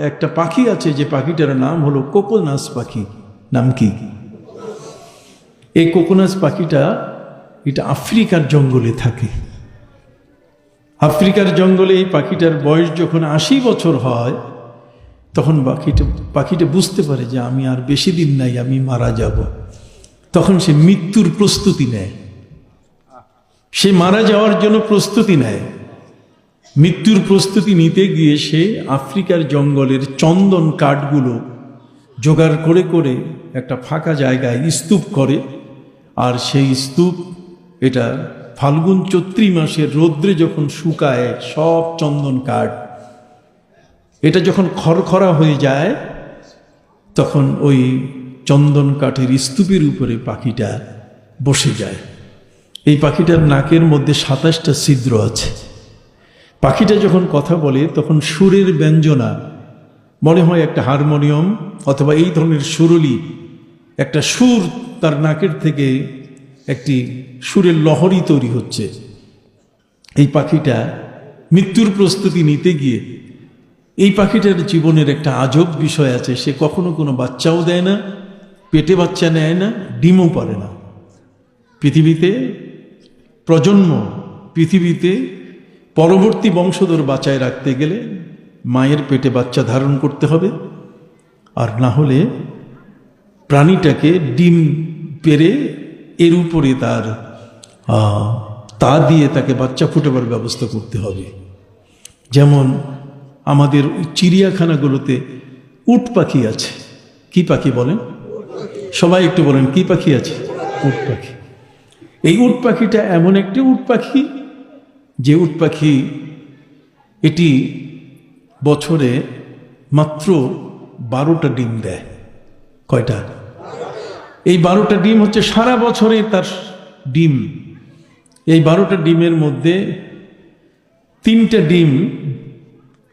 একটা পাখি আছে, যে পাখিটার নাম হলো কোকোনাস পাখি। নাম কি? এই কোকোনাস পাখিটা এটা আফ্রিকার জঙ্গলে থাকে। আফ্রিকার জঙ্গলে এই পাখিটার বয়স যখন 80 বছর হয়, তখন পাখিটা বুঝতে পারে যে আমি আর বেশি দিন নাই, আমি মারা যাব। তখন সে মৃত্যুর প্রস্তুতি নেয়, সে মারা যাওয়ার জন্য প্রস্তুতি নেয়। মৃত্যুর প্রস্তুতি নিতে গিয়ে সে আফ্রিকার জঙ্গলের চন্দন কাঠগুলো জোগাড় করে করে একটা ফাঁকা জায়গায় স্তূপ করে। আর সেই স্তূপ এটা ফাল্গুন চৈত্র মাসের রৌদ্রে যখন শুকায়, সব চন্দন কাঠ এটা যখন খড়খড়া হয়ে যায়, তখন ওই চন্দন কাঠের স্তূপের উপরে পাখিটা বসে যায়। এই পাখিটার নাকের মধ্যে 27টা ছিদ্র আছে। পাখিটা যখন কথা বলে তখন সুরের ব্যঞ্জনা, মনে হয় একটা হারমোনিয়াম অথবা এই ধরনের সুরলি একটা সুর তার নাকের থেকে একটি সুরের লহরী তৈরি হচ্ছে। এই পাখিটা মৃত্যুর প্রস্তুতি নিতে গিয়ে, এই পাখিটার জীবনের একটা আজব বিষয় আছে, সে কখনো কোনো বাচ্চাও দেয় না, পেটে বাচ্চা নেয় না, ডিমও পারে না। পৃথিবীতে প্রজন্ম, পৃথিবীতে পরবর্তী বংশধর বাঁচায় রাখতে গেলে মায়ের পেটে বাচ্চা ধারণ করতে হবে, আর না হলে প্রাণীটাকে ডিম পেরে এর উপরে তা দিয়ে তাকে বাচ্চা ফুটাবার ব্যবস্থা করতে হবে। যেমন আমাদের চিড়িয়াখানাগুলোতে উট পাখি আছে। কি পাখি বলেন? সবাই একটু বলেন, কি পাখি আছে? উট পাখি। এই উট পাখিটা এমন একটি উট পাখি, যে উট পাখি এটি বছরে মাত্র 12টা ডিম দেয়। কয়টা? এই 12টা ডিম হচ্ছে সারা বছরে তার ডিম। এই 12টা ডিমের মধ্যে 3টা ডিম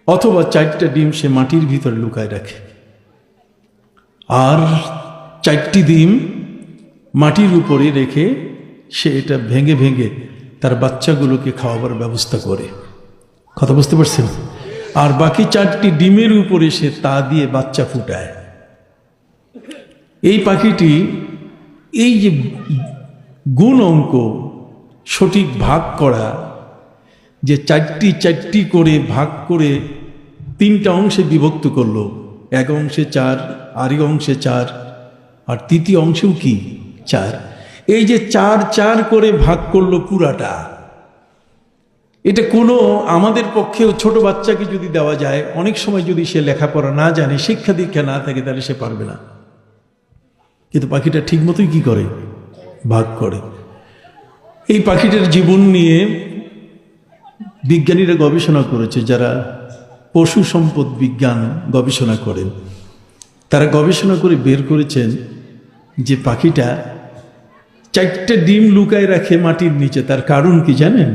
অথবা 4টা ডিম সে মাটির ভিতরে লুকায় রাখে, আর 4টি ডিম মাটির উপরে রেখে সে এটা ভেঙে ভেঙে তার বাচ্চাগুলোকে খাওয়াবার ব্যবস্থা করে। কথা বুঝতে পারছেন? আর বাকি 4টি ডিমের উপরে সে তা দিয়ে বাচ্চা ফুটায়। এই পাখিটি এই যে গুণ অঙ্ক সঠিক ভাগ করা, যে 4টি করে ভাগ করে 3টা অংশে বিভক্ত করলো, এক অংশে 4, আরেক অংশে 4, আর তৃতীয় অংশেও কি 4। এই যে 4 করে ভাগ করলো পুরাটা, এটা কোনো আমাদের পক্ষেও ছোট বাচ্চাকে যদি দেওয়া যায়, অনেক সময় যদি সে লেখাপড়া না জানে, শিক্ষা দীক্ষা না থাকে, তাহলে সে পারবে না। কিন্তু পাখিটা ঠিক মতোই কি করে? ভাগ করে। এই পাখিটার জীবন নিয়ে বিজ্ঞানীরা গবেষণা করেছে, যারা পশু সম্পদ বিজ্ঞান গবেষণা করেন, তারা গবেষণা করে বের করেছেন যে পাখিটা 4টা ডিম লুকায় রাখে মাটির নিচে। তার কারণ কি জানেন?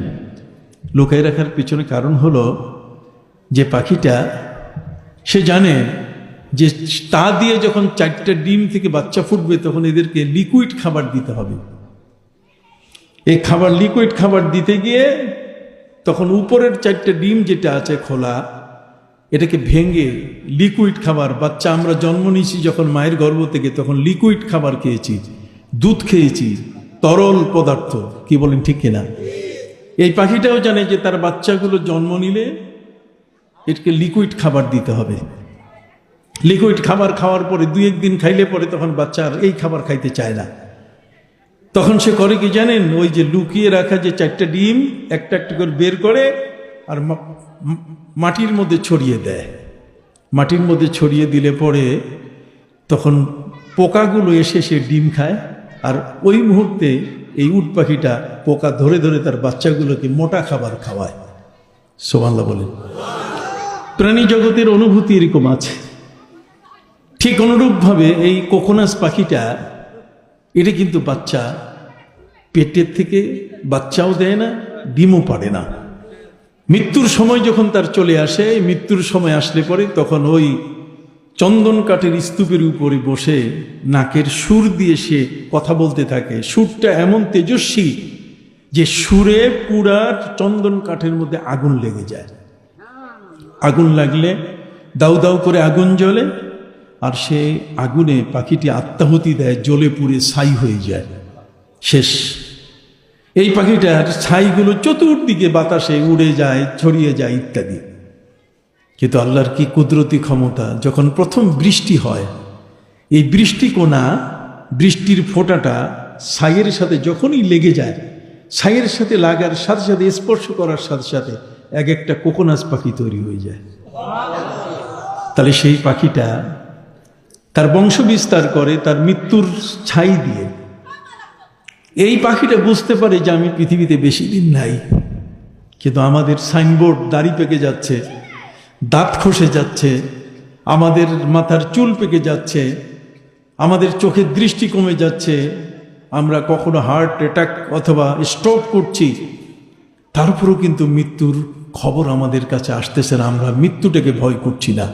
লুকায় রাখার পিছনে কারণ হলো যে পাখিটা সে জানে যে তা দিয়ে যখন 4টা ডিম থেকে বাচ্চা ফুটবে, তখন এদেরকে লিকুইড খাবার দিতে হবে। এই খাবার, লিকুইড খাবার দিতে গিয়ে তখন উপরের 4টা ডিম যেটা আছে খোলা, এটাকে ভেঙে লিকুইড খাবার, বাচ্চা আমরা জন্ম নিয়েছি যখন মায়ের গর্ভ থেকে, তখন লিকুইড খাবার খেয়েছি, দুধ খেয়েছি, তরল পদার্থ। কি বলেন, ঠিক কিনা? এই পাখিটাও জানে যে তার বাচ্চাগুলো জন্ম নিলে এটাকে লিকুইড খাবার দিতে হবে। লিকুইড খাবার খাওয়ার পরে 2-1 দিন খাইলে পরে তখন বাচ্চা আর এই খাবার খাইতে চায় না। তখন সে করে কি জানেন? ওই যে লুকিয়ে রাখা যে 4টা ডিম একটা একটা করে বের করে আর মাটির মধ্যে ছড়িয়ে দেয়। মাটির মধ্যে ছড়িয়ে দিলে পরে তখন পোকাগুলো এসে সে ডিম খায়, আর ওই মুহূর্তে এই উট পাখিটা পোকা ধরে ধরে তার বাচ্চাগুলোকে মোটা খাবার খাওয়ায়। সুবহানাল্লাহ বলেন। প্রাণী জগতের অনুভূতি এরকম আছে। ঠিক অনুরূপভাবে এই কোকোনাস পাখিটা, এটা কিন্তু বাচ্চা পেটের থেকে বাচ্চাও দেয় না, ডিমও পারে না। মৃত্যুর সময় যখন তার চলে আসে, মৃত্যুর সময় আসলে পরে তখন ওই চন্দন কাঠের স্তূপের উপরে বসে নাকের সুর দিয়ে সে কথা বলতে থাকে। সুরটা এমন তেজস্বী যে সুরে পুরা চন্দন কাঠের মধ্যে আগুন লেগে যায়। আগুন লাগলে দাউ দাউ করে আগুন জ্বলে, আর সে আগুনে পাখিটি আত্মাহুতি দেয়, জ্বলে পুড়ে ছাই হয়ে যায়, শেষ। এই পাখিটার ছাইগুলো চতুর্দিকে বাতাসে উড়ে যায়, ছড়িয়ে যায় ইত্যাদি। কিন্তু আল্লাহর কি কুদরতি ক্ষমতা, যখন প্রথম বৃষ্টি হয়, এই বৃষ্টিকণা, বৃষ্টির ফোঁটাটা ছাইয়ের সাথে যখনই লেগে যায়, ছাইয়ের সাথে লাগার সাথে সাথে, স্পর্শ করার সাথে সাথে এক একটা কোকোনাস পাখি তৈরি হয়ে যায়। তাহলে সেই পাখিটা তার বংশ বিস্তার করে তার মৃত্যুর ছাই দিয়ে। এই পাখিটা বুঝতে পারে যে আমি পৃথিবীতে বেশি দিন নাই, কিন্তু আমাদের সাইনবোর্ড দাড়ি পেকে যাচ্ছে, দাঁত খসে যাচ্ছে, আমাদের মাথার চুল পেকে যাচ্ছে, আমাদের চোখের দৃষ্টি কমে যাচ্ছে, আমরা কখনো হার্ট অ্যাটাক অথবা স্ট্রোক করছি, তারপরেও কিন্তু মৃত্যুর খবর আমাদের কাছে আসতেছে না, আমরা মৃত্যুটাকে ভয় করছি না।